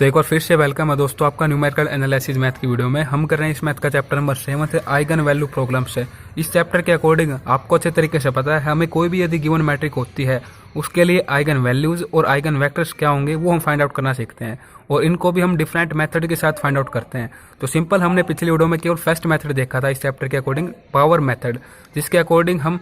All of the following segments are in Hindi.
तो एक बार फिर से वेलकम है दोस्तों आपका न्यूमेरिकल एनालिसिस मैथ की वीडियो में। हम कर रहे हैं इस मैथ का चैप्टर नंबर 7 है आइगन वैल्यू प्रॉब्लम से। इस चैप्टर के अकॉर्डिंग आपको अच्छे तरीके से पता है हमें कोई भी यदि गिवन मैट्रिक होती है उसके लिए आइगन वैल्यूज और आइगन वेक्टर्स क्या होंगे वो हम फाइंड आउट करना सीखते हैं और इनको भी हम डिफरेंट मेथड के साथ फाइंड आउट करते हैं। तो सिंपल हमने पिछली वीडियो में केवल फर्स्ट मेथड देखा था इस चैप्टर के अकॉर्डिंग, पावर मेथड, जिसके अकॉर्डिंग हम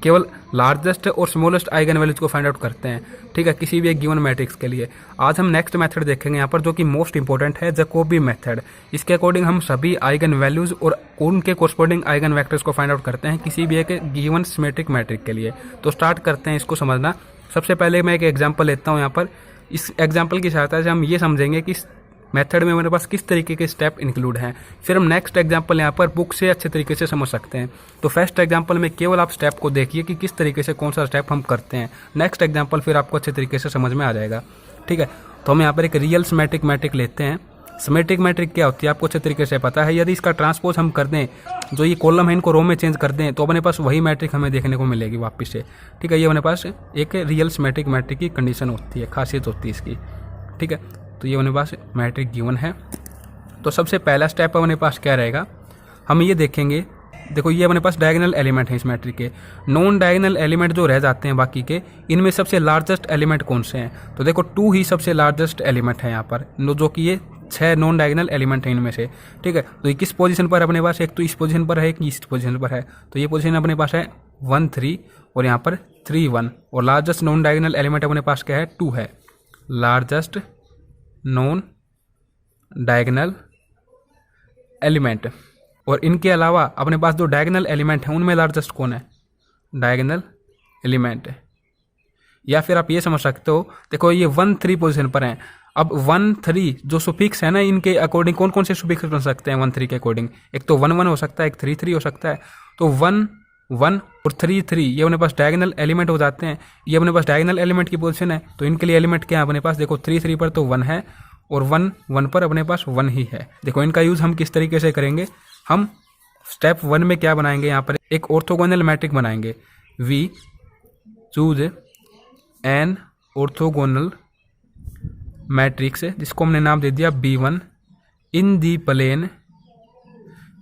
केवल लार्जेस्ट और स्मॉलेस्ट आइगन वैल्यूज को फाइंड आउट करते हैं, ठीक है, किसी भी एक गिवन मैट्रिक्स के लिए। आज हम नेक्स्ट मेथड देखेंगे यहाँ पर जो कि मोस्ट इंपॉर्टेंट है, जैकोबी मेथड। इसके अकॉर्डिंग हम सभी आइगन वैल्यूज और उनके कोरस्पॉन्डिंग आइगन वेक्टर्स को फाइंड आउट करते हैं किसी भी एक गिवन सिमेट्रिक मैट्रिक के लिए। तो स्टार्ट करते हैं इसको समझना। सबसे पहले मैं एक एग्जाम्पल लेता हूँ यहाँ पर। इस एग्जाम्पल की सहायता से हम ये समझेंगे कि मेथड में मेरे पास किस तरीके के स्टेप इंक्लूड हैं। फिर हम नेक्स्ट एग्जांपल यहाँ पर बुक से अच्छे तरीके से समझ सकते हैं। तो फर्स्ट एग्जांपल में केवल आप स्टेप को देखिए कि किस तरीके से कौन सा स्टेप हम करते हैं। नेक्स्ट एग्जांपल फिर आपको अच्छे तरीके से समझ में आ जाएगा, ठीक है। तो हम यहाँ पर एक रियल सिमेट्रिक मैट्रिक लेते हैं। सिमेट्रिक मैट्रिक क्या होती है आपको अच्छे तरीके से पता है। यदि इसका ट्रांसपोज हम कर दें, जो ये कॉलम है इनको रो में चेंज कर दें, तो अपने पास वही मैट्रिक हमें देखने को मिलेगी वापस से, ठीक है। ये अपने पास एक रियल सिमेट्रिक मैट्रिक की कंडीशन होती है, खासियत होती है इसकी, ठीक है। तो ये अपने पास मैट्रिक गिवन है। तो सबसे पहला स्टेप अपने पास क्या रहेगा, हम ये देखेंगे। देखो ये अपने पास डायगोनल एलिमेंट है इस मैट्रिक के। नॉन डायगोनल एलिमेंट जो रह जाते हैं बाकी के, इनमें सबसे लार्जेस्ट एलिमेंट कौन से हैं। तो देखो 2 ही सबसे लार्जेस्ट एलिमेंट है यहाँ पर, जो कि ये 6 नॉन डायगोनल एलिमेंट है इनमें से, ठीक है। तो ये किस पोजीशन पर अपने पास, एक तो इस पोजीशन पर है, एक इस पोजीशन पर है। तो ये पोजीशन अपने पास है 1 3 और यहाँ पर 3 1। और लार्जेस्ट नॉन डायगोनल एलिमेंट अपने पास क्या है, 2 है। Largest non diagonal element. और इनके अलावा अपने पास जो डायगोनल एलिमेंट है उनमें लार्जेस्ट कौन है, डायगोनल एलिमेंट। या फिर आप ये समझ सकते हो, देखो ये 1 3 पोजीशन पर हैं। अब 1 3 जो सुफिक्स है ना, इनके अकॉर्डिंग कौन कौन से सुफिक्स बन सकते हैं 1 3 के अकॉर्डिंग। एक तो 1 1 हो सकता है, एक 3 3 हो सकता है। तो 1 1 और 3 3 ये अपने पास डायगोनल एलिमेंट हो जाते हैं। ये अपने पास डायगोनल एलिमेंट की पोजीशन है। तो इनके लिए एलिमेंट क्या है अपने पास, देखो 3 3 पर तो 1 है और 1 1 पर अपने पास 1 ही है। देखो इनका यूज़ हम किस तरीके से करेंगे, हम स्टेप 1 में क्या बनाएंगे, यहाँ पर एक ऑर्थोगोनल मैट्रिक बनाएंगे। We choose an orthogonal matrix, जिसको हमने नाम दे दिया B1 इन दी प्लेन।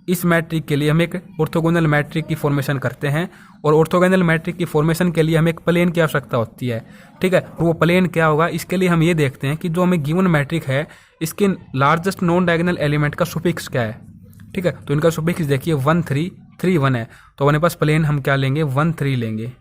इस मैट्रिक के लिए हम एक ऑर्थोगोनल मैट्रिक की फॉर्मेशन करते हैं और ऑर्थोगोनल मैट्रिक की फॉर्मेशन के लिए हमें एक प्लेन की आवश्यकता होती है, ठीक है। वो प्लेन क्या होगा, इसके लिए हम ये देखते हैं कि जो हमें गिवन मैट्रिक है इसके लार्जेस्ट नॉन डायगोनल एलिमेंट का सुफिक्स क्या है, ठीक है। तो इनका सुफिक्स देखिए 1 3 3 1 है। तो अपने पास प्लेन हम क्या लेंगे, 1 3 लेंगे,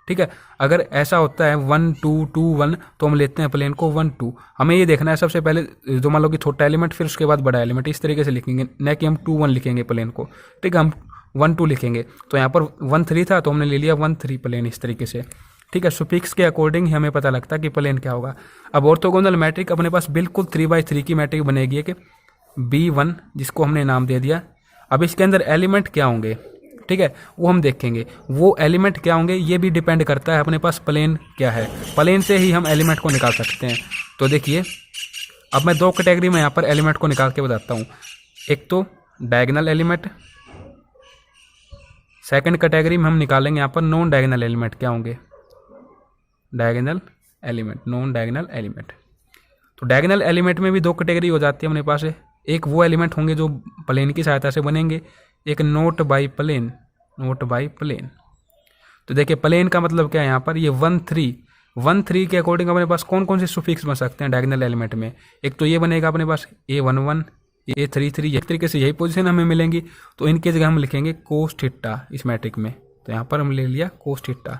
ठीक है। अगर ऐसा होता है 1 2 2 1 तो हम लेते हैं प्लेन को 1 2। हमें ये देखना है सबसे पहले जो मान लो कि छोटा एलिमेंट फिर उसके बाद बड़ा एलिमेंट, इस तरीके से लिखेंगे, न कि हम 2 1 लिखेंगे प्लेन को, ठीक है। हम 1 2 लिखेंगे। तो यहाँ पर 1 3 था तो हमने ले लिया 1 3 प्लेन, इस तरीके से, ठीक है। सुफिक्स के अकॉर्डिंग ही हमें पता लगता है कि प्लेन क्या होगा। अब ऑर्थोगोनल मैट्रिक अपने पास बिल्कुल 3/3 की मैट्रिक बनेगी कि B1, जिसको हमने नाम दे दिया। अब इसके अंदर एलिमेंट क्या होंगे, ठीक है, वो हम देखेंगे। वो एलिमेंट क्या होंगे ये भी डिपेंड करता है अपने पास प्लेन क्या है। प्लेन से ही हम एलिमेंट को निकाल सकते हैं। तो देखिए अब मैं 2 कैटेगरी में यहाँ पर एलिमेंट को निकाल के बताता हूँ। एक तो डायगोनल एलिमेंट, सेकंड कैटेगरी में हम निकालेंगे यहाँ पर नॉन डायगोनल एलिमेंट क्या होंगे, diagonal element, non diagonal element. तो डायगोनल एलिमेंट में भी 2 कैटेगरी हो जाती है अपने पास। एक वो एलिमेंट होंगे जो प्लेन की सहायता से बनेंगे, एक note by plane, note by plane. तो देखिए प्लेन का मतलब क्या है, यहाँ पर ये 1 3 के अकॉर्डिंग अपने पास कौन कौन से सुफिक्स बन सकते हैं डायगोनल एलिमेंट में। एक तो ये बनेगा अपने पास A1 1 A3 3, एक तरीके से यही पोजीशन हमें मिलेंगी। तो इनकी जगह हम लिखेंगे कोस थीटा इस मैट्रिक में। तो यहाँ पर हम ले लिया कोस थीटा,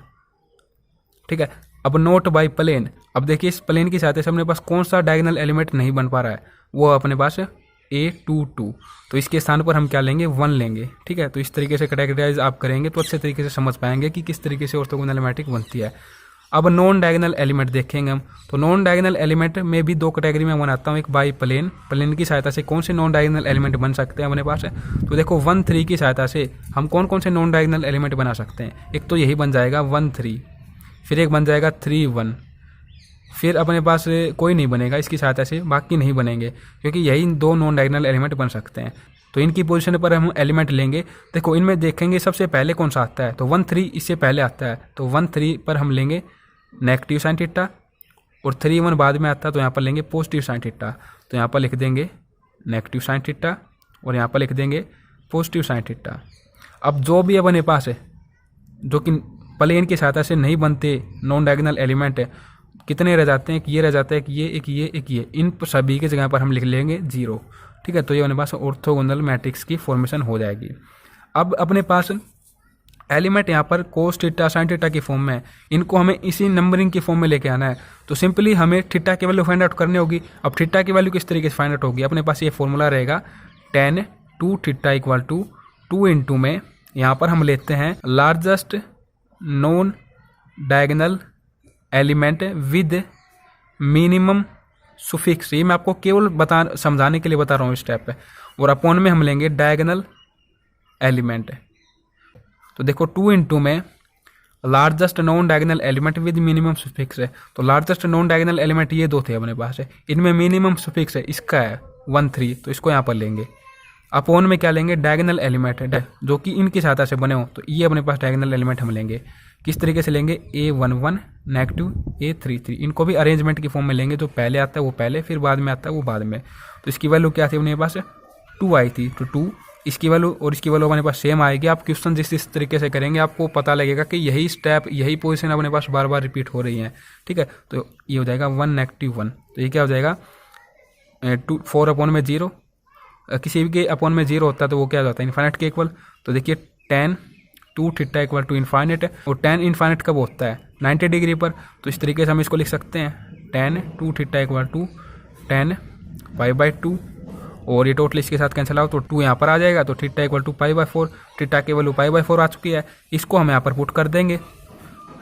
ठीक है। अब नोट बाई प्लेन, अब देखिए इस प्लेन की सहायता से अपने पास कौन सा डायगोनल एलिमेंट नहीं बन पा रहा है, वो अपने पास A2 2। तो इसके स्थान पर हम क्या लेंगे, 1 लेंगे, ठीक है। तो इस तरीके से कैटेगराइज आप करेंगे तो अच्छे तरीके से समझ पाएंगे कि किस तरीके से ऑर्थोगोनल मैट्रिक बनती है। अब नॉन डायगोनल एलिमेंट देखेंगे हम। तो नॉन डायगोनल एलिमेंट में भी 2 कैटेगरी में बनाता हूँ। एक बाई प्लेन, प्लेन की सहायता से कौन से नॉन डायगोनल एलिमेंट बन सकते हैं अपने पास है। तो देखो 1 3 की सहायता से हम कौन कौन से नॉन डायगोनल एलिमेंट बना सकते हैं। एक तो यही बन जाएगा 1 3, फिर एक बन जाएगा 3 1, फिर अपने पास कोई नहीं बनेगा इसकी सहायता से, बाकी नहीं बनेंगे क्योंकि यही 2 नॉन डायगोनल एलिमेंट बन सकते हैं। तो इनकी पोजीशन पर हम एलिमेंट लेंगे। देखो इनमें देखेंगे सबसे पहले कौन सा आता है, तो 1 3 इससे पहले आता है। तो 1 3 पर हम लेंगे नेगेटिव साइन थीटा और 3 1 बाद में आता है, तो यहाँ पर लेंगे पॉजिटिव साइन थीटा। तो यहाँ पर लिख देंगे नेगेटिव साइन थीटा और यहाँ पर लिख देंगे पॉजिटिव साइन थीटा। अब जो भी अपने पास है जो कि प्लेन की सहायता से नहीं बनते नॉन डायगोनल एलिमेंट है, कितने रह जाते हैं, कि ये रह जाता है, कि ये एक ये एक ये, इन सभी की जगह पर हम लिख लेंगे 0। ठीक है, तो ये अपने पास ऑर्थोगोनल मैट्रिक्स की फॉर्मेशन हो जाएगी। अब अपने पास एलिमेंट यहाँ पर कोस थीटा साइन थीटा की फॉर्म में है, इनको हमें इसी नंबरिंग की फॉर्म में लेके आना है। तो सिंपली हमें थीटा की वैल्यू फाइंड आउट करनी होगी। अब थीटा की वैल्यू किस तरीके से फाइंड आउट होगी, अपने पास ये फॉर्मूला रहेगा tan 2 theta equal to 2 into में यहाँ पर हम लेते हैं largest non diagonal element with minimum suffix. ये मैं आपको केवल समझाने के लिए बता रहा हूँ स्टेप पे। और अपॉन में हम लेंगे डायगोनल एलिमेंट। तो देखो 2 इंटू में largest non diagonal element with minimum suffix है। तो लार्जेस्ट नॉन डायगोनल एलिमेंट ये दो थे अपने पास है, इनमें मिनिमम सुफिक्स है, इसका है 1 3, तो इसको यहाँ पर लेंगे। अपॉन में क्या लेंगे, डायगोनल एलिमेंट है जो कि इनकी सहायता से बने हो, तो ये अपने पास डायगोनल एलिमेंट हम लेंगे। किस तरीके से लेंगे, A11 नेगेटिव A33, इनको भी अरेंजमेंट की फॉर्म में लेंगे। जो पहले आता है वो पहले, फिर बाद में आता है वो बाद में। तो इसकी वैल्यू क्या थी अपने पास, 2 आई थी, तो 2 इसकी वैल्यू और इसकी वैल्यू अपने पास सेम आएगी। आप क्वेश्चन जिस तरीके से करेंगे आपको पता लगेगा कि यही स्टेप यही पोजीशन अपने पास बार बार रिपीट हो रही है। ठीक है, तो ये हो जाएगा 1 नेगेटिव 1, तो ये क्या हो जाएगा 4 अपॉन में 0, किसी भी के अपॉन में 0 होता है तो वो क्या हो जाता है इन्फाइनाइट के इक्वल। तो देखिए tan 2 theta equal to infinite है, और tan इन्फाइनाइट कब होता है 90 डिग्री पर। तो इस तरीके से हम इसको लिख सकते हैं tan 2 theta equal to tan π/2, और ये टोटल इसके साथ कैंसिल आउट, तो 2 यहाँ पर आ जाएगा। तो थीटा इक्वल टू π/4, थीटा की वैल्यू π/4 आ चुकी है, इसको हम यहाँ पर पुट कर देंगे।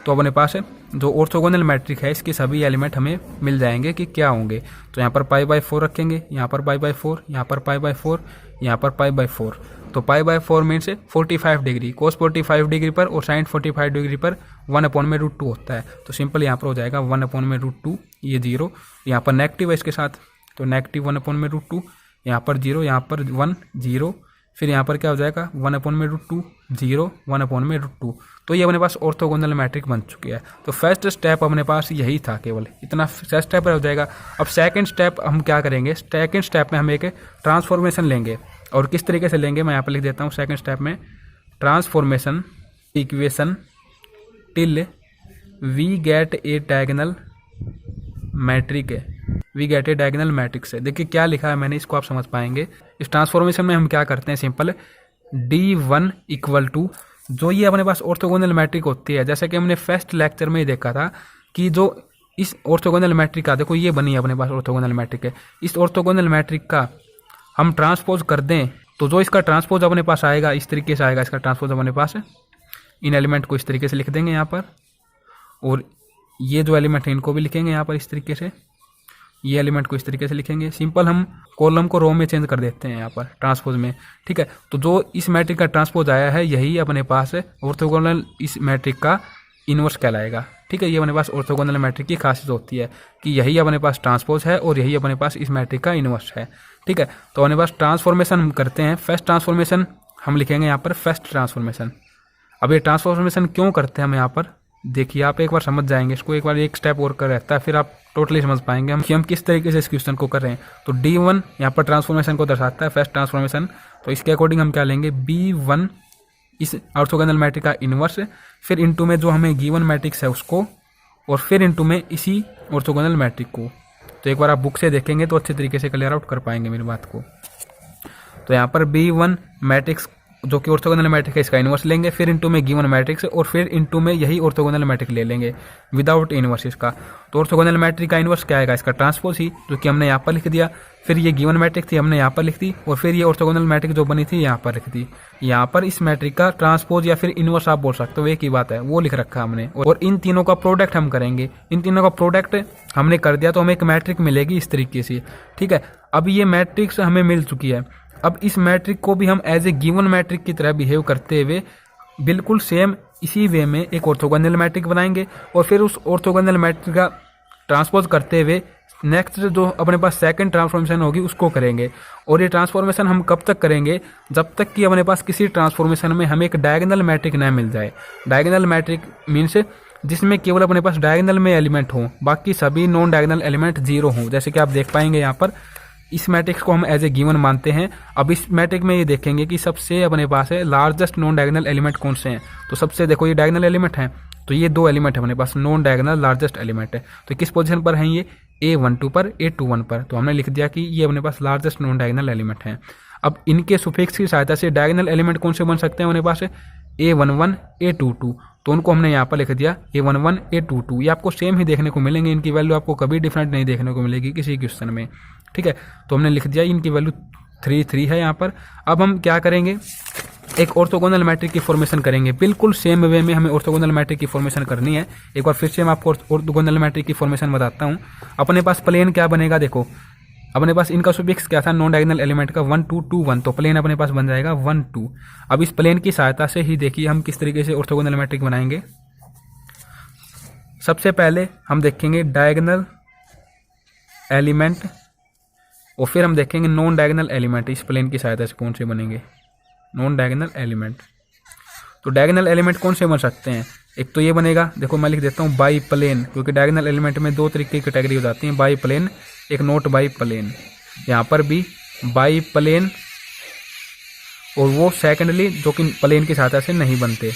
तो अपने पास है जो ऑर्थोगोनल मैट्रिक है इसके सभी एलिमेंट हमें मिल जाएंगे कि क्या होंगे। तो यहाँ पर π/4 रखेंगे, यहाँ पर π/4, यहाँ पर π/4, यहाँ पर π/4। तो π/4 मीन्स 45 डिग्री, cos 45 डिग्री पर और sin 45 डिग्री पर 1/√2 होता है। तो सिंपल यहाँ पर हो जाएगा 1/√2, ये 0, यहाँ पर नेगेटिव है इसके साथ, तो नेगेटिव 1/√2, यहाँ पर 0, यहाँ पर 1 0, फिर यहाँ पर क्या हो जाएगा 1/√2 0 1/√2। तो ये अपने पास ऑर्थोगोनल मैट्रिक बन चुकी है। तो फर्स्ट स्टेप अपने पास यही था, केवल इतना फर्स्ट स्टेप हो जाएगा। अब सेकंड स्टेप हम क्या करेंगे, सेकंड स्टेप में हम एक ट्रांसफॉर्मेशन लेंगे, और किस तरीके से लेंगे मैं यहाँ पर लिख देता हूँ। सेकंड स्टेप में transformation equation till we get a diagonal matrix है, we get a diagonal matrix है। देखिए क्या लिखा है मैंने, इसको आप समझ पाएंगे। इस ट्रांसफॉर्मेशन में हम क्या करते हैं, सिंपल D1 इक्वल टू जो ये अपने पास ऑर्थोगोनल मैट्रिक होती है, जैसे कि हमने फर्स्ट लेक्चर में ही देखा था कि जो इस ऑर्थोगोनल मैट्रिक का, देखो ये बनी है अपने पास ऑर्थोगोनल मैट्रिक है, इस ऑर्थोगोनल मैट्रिक का हम ट्रांसपोज कर दें तो जो इसका ट्रांसपोज अपने पास आएगा इस तरीके से आएगा। इसका ट्रांसपोज अपने पास है, इन एलिमेंट को इस तरीके से लिख देंगे यहाँ पर, और ये जो एलिमेंट है इनको भी लिखेंगे यहाँ पर इस तरीके से, ये एलिमेंट को इस तरीके से लिखेंगे। सिंपल हम कॉलम को रो में चेंज कर देते हैं यहाँ पर ट्रांसपोज में। ठीक है, तो जो इस मैट्रिक का ट्रांसपोज आया है यही अपने पास है ऑर्थोगोनल इस मैट्रिक का इन्वर्स कहलाएगा। ठीक है, ये अपने पास ऑर्थोगोनल मैट्रिक की खासियत होती है कि यही अपने पास ट्रांसपोज है और यही अपने पास इस मैट्रिक का इन्वर्स है। ठीक है, तो अपने पास ट्रांसफॉर्मेशन हम करते हैं। फर्स्ट ट्रांसफॉर्मेशन हम लिखेंगे यहाँ पर फर्स्ट ट्रांसफॉर्मेशन। अब ये ट्रांसफॉर्मेशन क्यों करते हैं हम यहाँ पर, देखिए आप एक बार समझ जाएंगे इसको, एक बार एक स्टेप और कर रहता है फिर आप टोटली समझ पाएंगे हम किस तरीके से इस क्वेश्चन को कर रहे हैं। तो D1 यहाँ पर ट्रांसफॉर्मेशन को दर्शाता है, फर्स्ट ट्रांसफॉर्मेशन। तो इसके अकॉर्डिंग हम क्या लेंगे, B1 इस ऑर्थोगोनल मैट्रिक का इन्वर्स, फिर इनटू में जो हमें गिवन मैट्रिक्स है उसको, और फिर इनटू में इसी ऑर्थोगोनल मैट्रिक को। तो एक बार आप बुक से देखेंगे तो अच्छे तरीके से क्लियर आउट कर पाएंगे मेरी बात को। तो यहाँ पर B1 मैट्रिक्स जो कि ऑर्थोगोनल मैट्रिक है इसका इन्वर्स लेंगे, फिर इनटू में गिवन मैट्रिक्स, और फिर इनटू में यही ऑर्थोगोनल मैट्रिक ले लेंगे विदाउट इन्वर्स इसका। तो ऑर्थोगोनल मैट्रिक का इन्वर्स क्या आएगा, इसका ट्रांसपोज ही, जो कि हमने यहाँ पर लिख दिया, फिर ये गिवन मैट्रिक थी हमने यहाँ पर लिख दी, और फिर ये ऑर्थोगोनल मैट्रिक जो बनी थी यहाँ पर लिख दी। यहाँ पर इस मैट्रिक का ट्रांसपोज या फिर इन्वर्स आप बोल सकते हो, एक ही बात है, वो लिख रखा है हमने। और इन तीनों का प्रोडक्ट हम करेंगे, इन तीनों का प्रोडक्ट हमने कर दिया तो हमें एक मैट्रिक मिलेगी इस तरीके से। ठीक है, अब ये मैट्रिक्स हमें मिल चुकी है। अब इस मैट्रिक को भी हम एज ए गिवन मैट्रिक की तरह बिहेव करते हुए बिल्कुल सेम इसी वे में एक ऑर्थोगोनल मैट्रिक बनाएंगे, और फिर उस ऑर्थोगोनल मैट्रिक का ट्रांसपोज करते हुए नेक्स्ट जो अपने पास सेकंड ट्रांसफॉर्मेशन होगी उसको करेंगे। और ये ट्रांसफॉर्मेशन हम कब तक करेंगे, जब तक कि अपने पास किसी ट्रांसफॉर्मेशन में हमें एक डायगोनल मैट्रिक न मिल जाए। डायगोनल मैट्रिक मीन्स जिसमें केवल अपने पास डायगोनल में एलिमेंट हो, बाकी सभी नॉन डायगोनल एलिमेंट 0 हों। जैसे कि आप देख पाएंगे यहाँ पर इस मैट्रिक्स को हम एज ए गिवन मानते हैं। अब इस मैट्रिक्स में ये देखेंगे कि सबसे अपने पास है लार्जेस्ट नॉन डायगोनल एलिमेंट कौन से हैं। तो सबसे देखो ये डायगोनल एलिमेंट हैं, तो ये 2 एलिमेंट है अपने पास, नॉन डायगोनल लार्जेस्ट एलिमेंट है। तो किस पोजीशन पर हैं ये, A12 पर, A21 पर। तो हमने लिख दिया कि ये अपने पास लार्जेस्ट नॉन डायगोनल एलिमेंट हैं। अब इनके सुफिक्स की सहायता से डायगोनल एलिमेंट कौन से बन सकते हैं अपने पास है, A11 A22। तो उनको हमने यहाँ पर लिख दिया A11 A22। ये आपको सेम ही देखने को मिलेंगे, इनकी वैल्यू आपको कभी डिफरेंट नहीं देखने को मिलेगी किसी क्वेश्चन में, ठीक है। तो हमने लिख दिया इनकी वैल्यू 3 है यहाँ पर। अब हम क्या करेंगे, एक ऑर्थोगोनल मैट्रिक की फॉर्मेशन करेंगे। बिल्कुल सेम वे में हमें ऑर्थोगोनल मैट्रिक की फॉर्मेशन करनी है। एक बार फिर से मैं आपको ऑर्थोगोनल मैट्रिक की फॉर्मेशन बताता हूँ। अपने पास प्लेन क्या बनेगा, देखो अपने पास इनका सुफिक्स क्या था नॉन डायगोनल एलिमेंट का 1 2 2 1, तो प्लेन अपने पास बन जाएगा 1 2। अब इस प्लेन की सहायता से ही देखिए हम किस तरीके से ऑर्थोगोनल मैट्रिक बनाएंगे। सबसे पहले हम देखेंगे डायगोनल एलिमेंट और फिर हम देखेंगे नॉन डायगोनल एलिमेंट। इस प्लेन की सहायता से कौन से बनेंगे, नॉन डायगोनल एलिमेंट। तो डायगोनल एलिमेंट कौन से बन सकते हैं, एक तो ये बनेगा, देखो मैं लिख देता हूँ बाई प्लेन, क्योंकि डायगोनल एलिमेंट में 2 तरीके की कैटेगरी हो जाती है, बाई प्लेन एक नोट बाई प्लेन। यहाँ पर भी बाई प्लेन और वो सेकेंडली जो कि प्लेन की सहायता से नहीं बनते।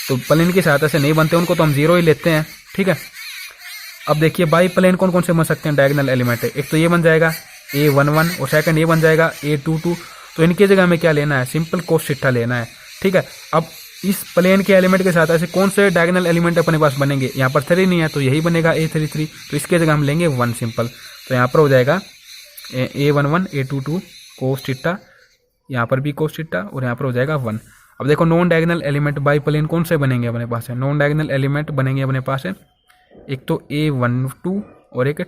तो प्लेन की सहायता से नहीं बनते उनको तो हम 0 ही लेते हैं, ठीक है। अब देखिए बाई प्लेन कौन कौन से बन सकते हैं डायगोनल एलिमेंट, एक तो ये बन जाएगा A11 और सेकंड ये बन जाएगा A22। तो इनकी जगह हमें क्या लेना है, सिंपल कोस थीटा लेना है, ठीक है। अब इस प्लेन के एलिमेंट के साथ ऐसे कौन से डायगोनल एलिमेंट अपने पास बनेंगे, यहाँ पर 3 नहीं है तो यही बनेगा A33। तो इसके जगह हम लेंगे 1 सिंपल। तो यहाँ पर हो जाएगा A11 A22 कोस थीटा, यहाँ पर भी कोस थीटा और यहाँ पर हो जाएगा 1। अब देखो non diagonal element by plane कौन से बनेंगे अपने पास है, नॉन डायगोनल एलिमेंट बनेंगे अपने पास है एक तो A12 और एक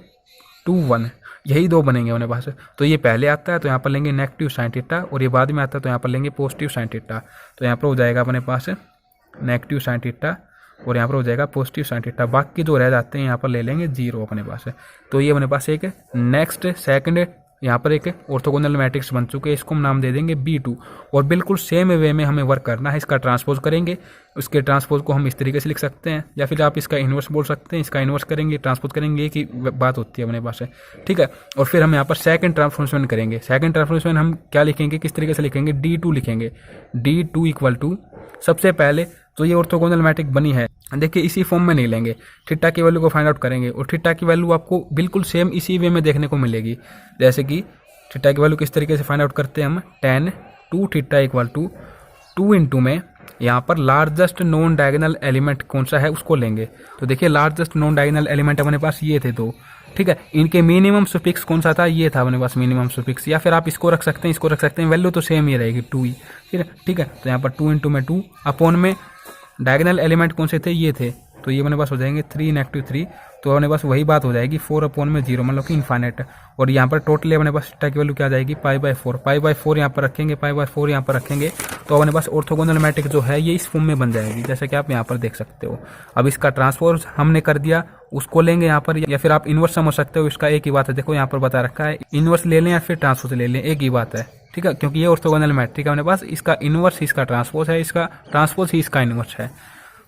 21, यही 2 बनेंगे अपने पास। तो ये पहले आता है तो यहाँ पर लेंगे नेगेटिव साइन थीटा और ये बाद में आता है तो यहाँ पर लेंगे पॉजिटिव साइन थीटा। तो यहाँ पर हो जाएगा अपने पास नेगेटिव साइन थीटा और यहाँ पर हो जाएगा पॉजिटिव साइन थीटा। बाकी जो रह जाते हैं यहाँ पर ले लेंगे 0 अपने पास है। तो ये अपने पास एक नेक्स्ट सेकंड यहाँ पर एक ऑर्थोगोनल मैट्रिक्स बन चुके हैं, इसको हम नाम दे देंगे B2। और बिल्कुल सेम वे में हमें वर्क करना है, इसका ट्रांसपोज करेंगे। उसके ट्रांसपोज को हम इस तरीके से लिख सकते हैं या फिर आप इसका इन्वर्स बोल सकते हैं। इसका इन्वर्स करेंगे, ट्रांसपोज करेंगे, एक ही बात होती है अपने पास है, ठीक है। और फिर हम यहाँ पर सेकंड ट्रांसफॉर्मेशन करेंगे। सेकंड ट्रांसफॉर्मेशन हम क्या लिखेंगे, किस तरीके से लिखेंगे, D2 लिखेंगे। D2 इक्वल टू सबसे पहले तो ये ऑर्थोगोनल मैट्रिक बनी है, देखिए इसी फॉर्म में नहीं लेंगे, थीटा की वैल्यू को फाइंड आउट करेंगे और थीटा की वैल्यू आपको बिल्कुल सेम इसी वे में देखने को मिलेगी। जैसे कि थीटा की वैल्यू किस तरीके से फाइंड आउट करते हैं हम, tan 2 theta equal to 2 into में यहाँ पर लार्जेस्ट नॉन डायगोनल एलिमेंट कौन सा है उसको लेंगे। तो देखिए लार्जेस्ट नॉन डायगोनल एलिमेंट अपने पास ये थे 2, ठीक है। इनके मिनिमम सुफिक्स कौन सा था, ये था अपने पास मिनिमम सुफिक्स, या फिर आप इसको रख सकते हैं, इसको रख सकते हैं, वैल्यू तो सेम ही रहेगी 2 ही, ठीक है। तो यहाँ पर 2 इंटू में 2 अपॉन में डायगोनल एलिमेंट कौन से थे, ये थे, तो ये अपने पास हो जाएंगे 3 नेगेटिव 3। तो अपने पास वही बात हो जाएगी 4 अपॉन में 0, मतलब कि इन्फाइनाइट। और यहाँ पर टोटली अपने पास थीटा की वैल्यू क्या आ जाएगी, π/4। π/4 यहाँ पर रखेंगे, π/4 यहाँ पर रखेंगे, तो अपने पास ऑर्थोगोनल मैट्रिक जो है ये इस फॉर्म में बन जाएगी, जैसे कि आप यहाँ पर देख सकते हो। अब इसका ट्रांसपोज हमने कर दिया, उसको लेंगे यहाँ पर, या फिर आप इन्वर्स समझ सकते हो, इसका एक ही बात है। देखो यहाँ पर बता रखा है इन्वर्स ले लें या फिर ट्रांसपोज ले लें, एक ही बात है, ठीक है। क्योंकि ये ऑर्थोगोनल मैट्रिक है अपने पास, इसका इन्वर्स इसका ट्रांसपोज है, इसका ट्रांसपोज ही इसका इन्वर्स है।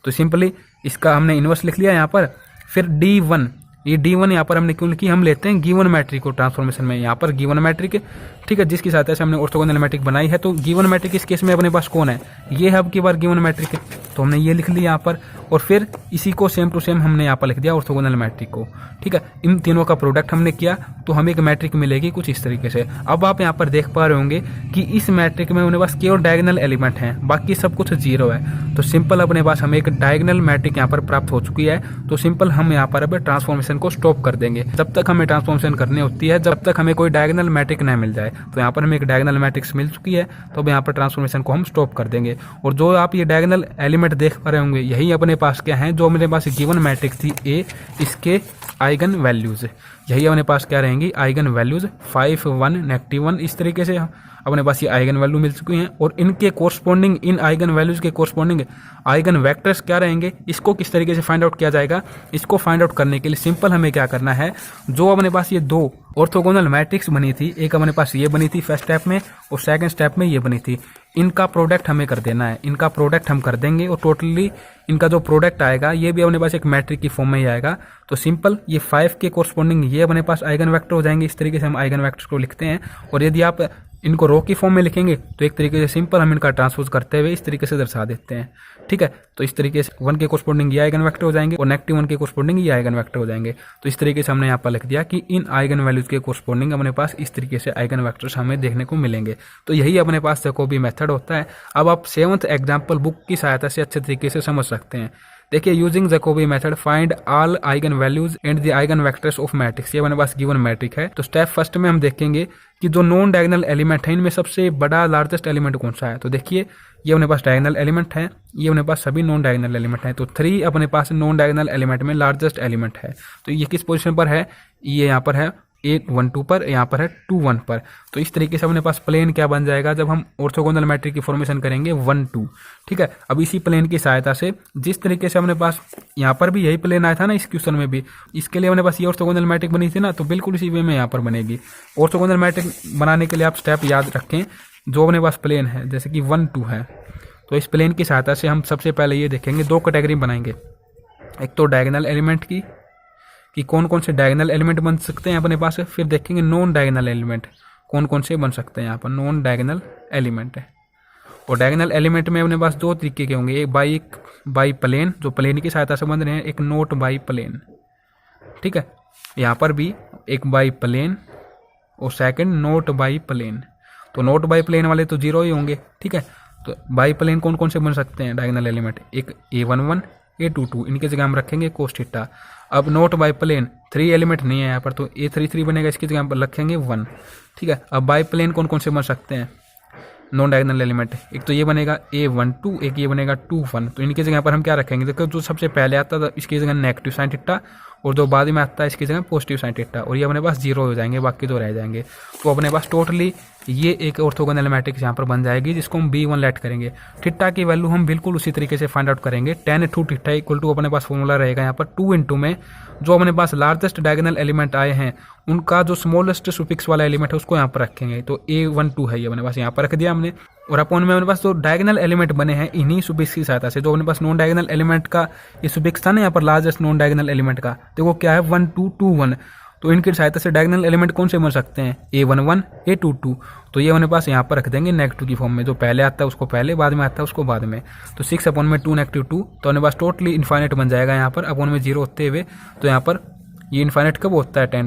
तो सिंपली इसका हमने इन्वर्स लिख लिया यहाँ पर। फिर D1, ये D1 यहाँ पर हमने क्यों लिखी, हम लेते हैं गिवन मैट्रिक को ट्रांसफॉर्मेशन में, यहाँ पर गिवन मैट्रिक, ठीक है, जिसकी सहायता से हमने ऑर्थोगोनल मैट्रिक बनाई है। तो गिवन मैट्रिक इस केस में अपने पास कौन है, ये है अब की बार गिवन मैट्रिक, तो हमने ये लिख लिया यहाँ पर। और फिर इसी को सेम टू सेम हमने यहाँ पर लिख दिया ऑर्थोगोनल मैट्रिक को, ठीक है। इन तीनों का प्रोडक्ट हमने किया तो हमें एक मैट्रिक मिलेगी कुछ इस तरीके से। अब आप यहाँ पर देख पा रहे होंगे कि इस मैट्रिक में अपने पास केवल डायगोनल एलिमेंट हैं, बाकी सब कुछ 0 है। तो सिंपल अपने पास हमें एक डायगोनल मैट्रिक यहाँ पर प्राप्त हो चुकी है। तो सिंपल हम यहाँ पर अब ट्रांसफॉर्मेशन को स्टॉप कर देंगे, जब तक हमें ट्रांसफॉर्मेशन करनी होती है, जब तक हमें कोई डायगोनल मैट्रिक न मिल जाए। तो यहाँ पर हमें एक डायगोनल मैट्रिक्स मिल चुकी है, तो अब यहाँ पर ट्रांसफॉर्मेशन को हम स्टॉप कर देंगे। और जो आप ये डायगोनल एलिमेंट देख पा रहे होंगे, यही अपने पास क्या है, जो मेरे पास गिवन मैट्रिक थी A, इसके आइगन वैल्यूज, यही अपने पास क्या रहेंगी, आइगन वैल्यूज 5 1 -1 इस तरीके से अपने पास ये आइगन वैल्यू मिल चुकी हैं और इनके कोरस्पॉन्डिंग, इन आइगन वैल्यूज के कोरस्पॉन्डिंग आइगन वेक्टर्स क्या रहेंगे, इसको किस तरीके से फाइंड आउट किया जाएगा। इसको फाइंड आउट करने के लिए सिंपल हमें क्या करना है, जो अपने पास ये दो ऑर्थोगोनल मैट्रिक्स बनी थी, एक अपने पास ये बनी थी फर्स्ट स्टेप में और सेकंड स्टेप में ये बनी थी, इनका प्रोडक्ट हमें कर देना है। इनका प्रोडक्ट हम कर देंगे और टोटली इनका जो प्रोडक्ट आएगा ये भी अपने पास एक मैट्रिक की फॉर्म में ही आएगा। तो सिंपल ये 5 के कोरस्पॉन्डिंग ये अपने पास आइगन वेक्टर हो जाएंगे। इस तरीके से हम आइगन वेक्टर्स को लिखते हैं। और यदि आप इनको रो की फॉर्म में लिखेंगे तो एक तरीके से सिंपल हम इनका ट्रांसपोज करते हुए इस तरीके से दर्शा देते हैं। ठीक है, तो इस तरीके से 1 के कोरस्पॉन्डिंग ये आइगन वेक्टर हो जाएंगे और -1 के कोरस्पॉन्डिंग ये आइगन वेक्टर हो जाएंगे। तो इस तरीके से हमने यहाँ पर लिख दिया कि इन आइगन वैल्यूज के कोरस्पॉन्डिंग अपने पास इस तरीके से आइगन वेक्टर्स हमें देखने को मिलेंगे। तो यही अपने पास जैकोबी मेथड होता है। अब आप 7th एग्जाम्पल बुक की सहायता से अच्छे तरीके से समझ सकते हैं। देखिए, using Jacobi method find all eigen values and the eigen vectors of matrix. ये हमारे पास गिवन मैट्रिक है। तो स्टेप फर्स्ट में हम देखेंगे कि जो नॉन डायगोनल एलिमेंट है इनमें सबसे बड़ा लार्जेस्ट एलिमेंट कौन सा है। तो देखिए, ये अपने पास डायगोनल एलिमेंट है, ये अपने पास सभी नॉन डायगोनल एलिमेंट है। तो 3 अपने पास नॉन डायगोनल एलिमेंट में लार्जेस्ट एलिमेंट है। तो ये किस पोजीशन पर है, ये यहाँ पर है 8 1 2 पर, यहाँ पर है 2 1 पर। तो इस तरीके से अपने पास प्लेन क्या बन जाएगा जब हम ऑर्थोगोनल मैट्रिक की फॉर्मेशन करेंगे 1 2। ठीक है, अब इसी प्लेन की सहायता से जिस तरीके से अपने पास यहाँ पर भी यही प्लेन आया था ना इस क्वेश्चन में भी, इसके लिए अपने पास ये ऑर्थोगोनल मैट्रिक बनी थी ना, तो बिल्कुल इसी वे में यहाँ पर बनेगी। ऑर्थोगोनल मैट्रिक बनाने के लिए आप स्टेप याद रखें, जो अपने पास प्लेन है जैसे कि 1 2 है, तो इस प्लेन की सहायता से हम सबसे पहले ये देखेंगे, 2 कैटेगरी बनाएंगे। एक तो डायगोनल एलिमेंट की कि कौन कौन से डायगोनल एलिमेंट बन सकते हैं अपने पास, फिर देखेंगे नॉन डायगोनल एलिमेंट कौन कौन से बन सकते हैं। यहाँ पर नॉन डायगोनल एलिमेंट है और डायगोनल एलिमेंट में अपने पास 2 तरीके के होंगे, एक बाई प्लेन जो प्लेन की सहायता से बन रहे हैं, एक नोट बाई प्लेन। ठीक है, यहाँ पर भी एक बाई प्लेन और सेकंड नोट बाई प्लेन। तो नोट बाई प्लेन वाले तो 0 ही होंगे। ठीक है, तो बाई प्लेन कौन कौन से बन सकते हैं डायगोनल एलिमेंट, एक A11 A22, इनकी जगह हम रखेंगे कोस थीटा। अब नोट बाई प्लेन 3 एलिमेंट नहीं है यहाँ पर, तो A33 बनेगा, इसकी जगह हम रखेंगे 1। ठीक है, अब बाई प्लेन कौन कौन से बन सकते हैं नॉन डायगोनल एलिमेंट, एक तो ये बनेगा A12, एक ये बनेगा 21। तो इनकी जगह पर हम क्या रखेंगे, देखो जो सबसे पहले आता था इसकी जगह नेगेटिव साइन थीटा और जो बाद में आता है इसकी जगह पॉजिटिव साइन थीटा, और ये अपने पास 0 हो जाएंगे, बाकी तो रह जाएंगे। तो अपने पास टोटली ये एक ऑर्थोगोनल मैट्रिक्स यहाँ पर बन जाएगी जिसको हम B1 लेट करेंगे। थीटा की वैल्यू हम बिल्कुल उसी तरीके से फाइंड आउट करेंगे। tan 2 थीटा इक्वल टू अपने पास फॉर्मूला रहेगा यहाँ पर 2 इंटू में जो अपने पास लार्जेस्ट डायगोनल एलिमेंट आए हैं उनका जो स्मॉलेस्ट सुफिक्स वाला एलिमेंट है उसको यहाँ पर रखेंगे। तो A12 है ये अपने पास यहाँ पर रख दिया हमने, और अपॉन में अपने पास जो डायगोनल एलिमेंट बने हैं इन्हीं सुफिक्स की सहायता से, जो अपने पास नॉन डायगोनल एलिमेंट का ये सुफिक्स था ना यहाँ पर लार्जेस्ट नॉन डायगोनल एलिमेंट का, देखो क्या है 1 2 2 1। तो इनकी सहायता से डायगोनल एलिमेंट कौन से बन सकते हैं, A11 A22। तो ये अपने पास यहाँ पर रख देंगे नेगेटिव की फॉर्म में, जो पहले आता है उसको पहले, बाद में आता है उसको बाद में। तो 6 अपॉन में 2 -2, तो अपने पास टोटली इन्फाइनाइट बन जाएगा यहाँ पर, अपॉन में 0 होते हुए। तो यहाँ पर ये इन्फाइनाइट कब होता है,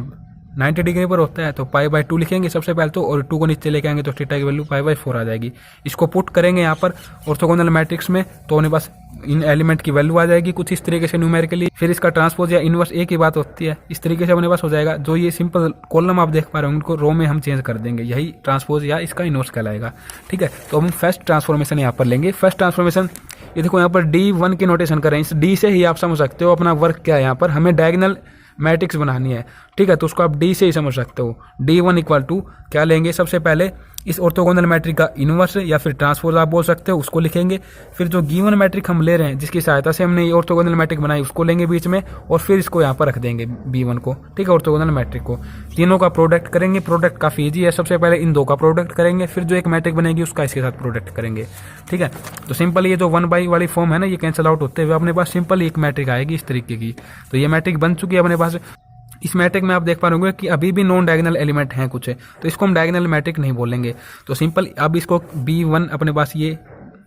90 डिग्री पर होता है। तो π/2 लिखेंगे सबसे पहले तो, और 2 को नीचे लेके आएंगे तो थीटा की वैल्यू π/4 आ जाएगी। इसको पुट करेंगे यहाँ पर ऑर्थोगोनल मैट्रिक्स में, तो अपने पास इन एलिमेंट की वैल्यू आ जाएगी कुछ इस तरीके से न्यूमेरिकली। फिर इसका ट्रांसपोज या इनवर्स एक ही बात होती है, इस तरीके से अपने पास हो जाएगा। जो ये सिंपल कॉलम आप देख पा रहे हो उनको रो में हम चेंज कर देंगे, यही ट्रांसपोज या इसका इनवर्स कहलाएगा। ठीक है, तो हम फर्स्ट ट्रांसफॉर्मेशन यहाँ पर लेंगे। फर्स्ट ट्रांसफॉर्मेशन ये देखो यहाँ पर D1 की नोटेशन कर रहे हैं, इस D से ही आप समझ सकते हो अपना वर्क क्या है। यहाँ पर हमें डायगोनल मैट्रिक्स बनानी है। ठीक है, तो उसको आप D से ही समझ सकते हो। D1 इक्वल टू क्या लेंगे, सबसे पहले इस ऑर्थोगोनल मैट्रिक का इनवर्स या फिर ट्रांसपोज आप बोल सकते हो, उसको लिखेंगे। फिर जो गिवन मैट्रिक हम ले रहे हैं जिसकी सहायता से हमने ये ऑर्थोगोनल मैट्रिक बनाई उसको लेंगे बीच में, और फिर इसको यहाँ पर रख देंगे B1 को। ठीक है, ऑर्थोगोनल मैट्रिक को तीनों का प्रोडक्ट करेंगे। प्रोडक्ट काफी ईजी है, सबसे पहले इन 2 का प्रोडक्ट करेंगे, फिर जो एक मैट्रिक बनेगी उसका इसके साथ प्रोडक्ट करेंगे। ठीक है, तो सिंपल ये जो 1 बाई वाली फॉर्म है ना, ये कैंसिल आउट होते हुए अपने पास सिंपल एक मैट्रिक आएगी इस तरीके की। तो ये मैट्रिक बन चुकी है अपने पास। इस मैट्रिक में आप देख पा रहे होंगे कि अभी भी नॉन डायगोनल एलिमेंट हैं कुछ, तो इसको हम डायगोनल मैट्रिक नहीं बोलेंगे। तो सिंपल अब इसको B1 अपने पास ये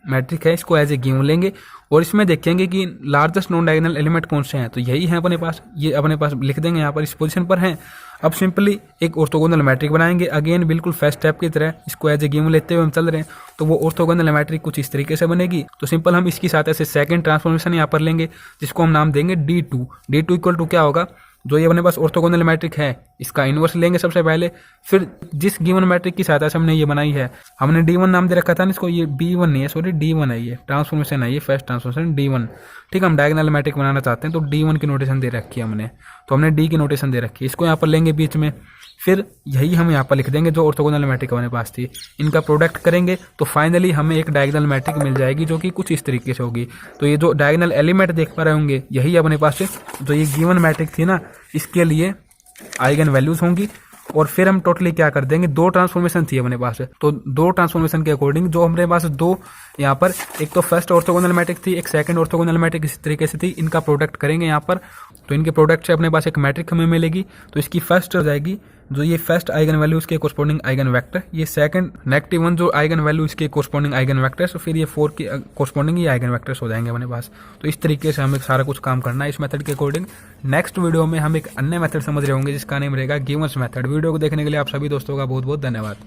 मैट्रिक है, इसको एज ए गिवन लेंगे और इसमें देखेंगे कि लार्जेस्ट नॉन डायगोनल एलिमेंट कौन से हैं। तो यही है अपने पास, ये अपने पास लिख देंगे यहाँ पर इस पोजीशन पर हैं। अब सिंपली एक ऑर्थोगोनल मैट्रिक बनाएंगे, अगेन बिल्कुल फर्स्ट स्टेप की तरह इसको एज ए गिवन लेते हुए हम चल रहे हैं। तो वो ऑर्थोगोनल मैट्रिक कुछ इस तरीके से बनेगी। तो सिंपल हम इसकी सहायता से सेकंड ट्रांसफॉर्मेशन यहाँ पर लेंगे जिसको हम नाम देंगे D2। D2 इक्वल टू क्या होगा, जो ये अपने पास ऑर्थोगोनल मैट्रिक है इसका इनवर्स लेंगे सबसे पहले, फिर जिस गिवन मैट्रिक की सहायता से हमने ये बनाई है, हमने D1 नाम दे रखा था ना इसको, ये B1 नहीं है सॉरी D1 है, ये ट्रांसफॉर्मेशन है, ये फर्स्ट ट्रांसफॉर्मेशन D1। ठीक है, हम डायगोनल मैट्रिक बनाना चाहते हैं तो D1 की नोटेशन दे रखी है हमने, तो हमने D की नोटेशन दे रखी है। इसको यहाँ पर लेंगे बीच में, फिर यही हम यहाँ पर लिख देंगे जो ऑर्थोगोनल मैट्रिक हमारे पास थी, इनका प्रोडक्ट करेंगे तो फाइनली हमें एक डायगोनल मैट्रिक मिल जाएगी जो कि कुछ इस तरीके से होगी। तो ये जो डायगोनल एलिमेंट देख पा रहे होंगे यही अपने पास जो ये गिवन मैट्रिक थी ना इसके लिए आइगन वैल्यूज होंगी। और फिर हम टोटली क्या कर देंगे, दो ट्रांसफॉर्मेशन थी अपने पास, तो दो ट्रांसफॉर्मेशन के अकॉर्डिंग जो हमारे पास दो यहाँ पर एक तो फर्स्ट ऑर्थोगोनल मैट्रिक थी, एक सेकंड ऑर्थोगोनल मैट्रिक इस तरीके से थी, इनका प्रोडक्ट करेंगे यहाँ पर। तो इनके प्रोडक्ट से अपने पास एक मैट्रिक हमें मिलेगी। तो इसकी फर्स्ट हो जाएगी जो ये फर्स्ट आइगन वैल्यू इसके कोरस्पॉन्डिंग आइगन वेक्टर, ये सेकंड -1 जो आइगन वैल्यू इसके कोरस्पॉन्डिंग आइगन वेक्टर्स, फिर ये 4 के कोरस्पॉन्डिंग ये आइगन वेक्टर्स हो जाएंगे अपने पास। तो इस तरीके से हमें सारा कुछ काम करना है इस मेथड के अकॉर्डिंग। नेक्स्ट वीडियो में हम एक अन्य मेथड समझ रहे होंगे जिसका नेम रहेगा गिवन्स मेथड। वीडियो को देखने के लिए आप सभी दोस्तों का बहुत बहुत धन्यवाद।